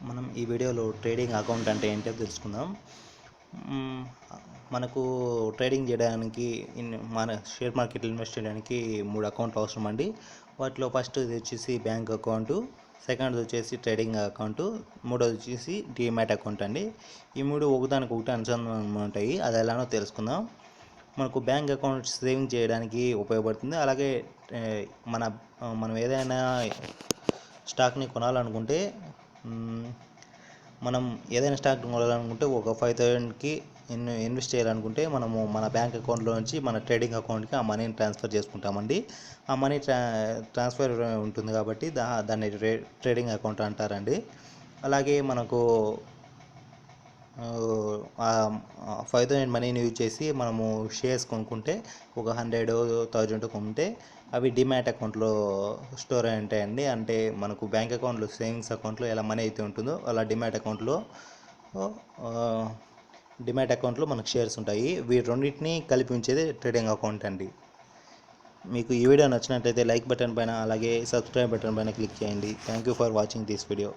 మనం ఈ వీడియోలో ట్రేడింగ్ అకౌంట్ అంటే ఏంటో తెలుసుకుందాం. మ్, మనకు ట్రేడింగ్ చేయడానికి మన షేర్ మార్కెట్లో ఇన్వెస్ట్ చేయడానికి 3 అకౌంట్లు అవసరం అండి. వాటిలో ఫస్ట్ ఇది వచ్చేసి బ్యాంక్ అకౌంటు, సెకండ్ వచ్చేసి ట్రేడింగ్ అకౌంటు, మూడోది వచ్చేసి డిమాట్ అకౌంట్ అండి. ఈ మూడు ఒకదానికి ఒకటి అనుసంధానం ఉంటాయి. అది ఎలానో తెలుసుకుందాం. మనకు బ్యాంక్ అకౌంట్ సేవింగ్ చేయడానికి ఉపయోగపడుతుంది. అలాగే ఏ, మన మనం ఏదైనా స్టాక్ని కొనాలనుకుంటే మనం ఏదైనా స్టాక్ కొనాలనుకుంటే ఒక 5,000కి ఇన్వెస్ట్ చేయాలనుకుంటే మనము మన బ్యాంక్ అకౌంట్లో నుంచి మన ట్రేడింగ్ అకౌంట్కి ఆ మనీని ట్రాన్స్ఫర్ చేసుకుంటామండి. ఆ మనీ ట్రాన్స్ఫర్ ఉంటుంది కాబట్టి దాన్ని ట్రేడింగ్ అకౌంట్ అంటారండి. అలాగే మనకు 5,000 మనీని యూజ్ చేసి మనము షేర్స్ కొనుక్కుంటే ఒక 100,000 కొంటే అవి డిమాట్ అకౌంట్లో స్టోర్ అయి ఉంటాయండి. అంటే మనకు బ్యాంక్ అకౌంట్లో సేవింగ్స్ అకౌంట్లో ఎలా మనీ అయితే ఉంటుందో అలా డిమాట్ అకౌంట్లో మనకు షేర్స్ ఉంటాయి. వీటి రెండింటిని కలిపి ఉంచేది ట్రేడింగ్ అకౌంట్ అండి. మీకు ఈ వీడియో నచ్చినట్లయితే లైక్ బటన్ పైన అలాగే సబ్స్క్రైబ్ బటన్ పైన క్లిక్ చేయండి. Thank you for watching this video.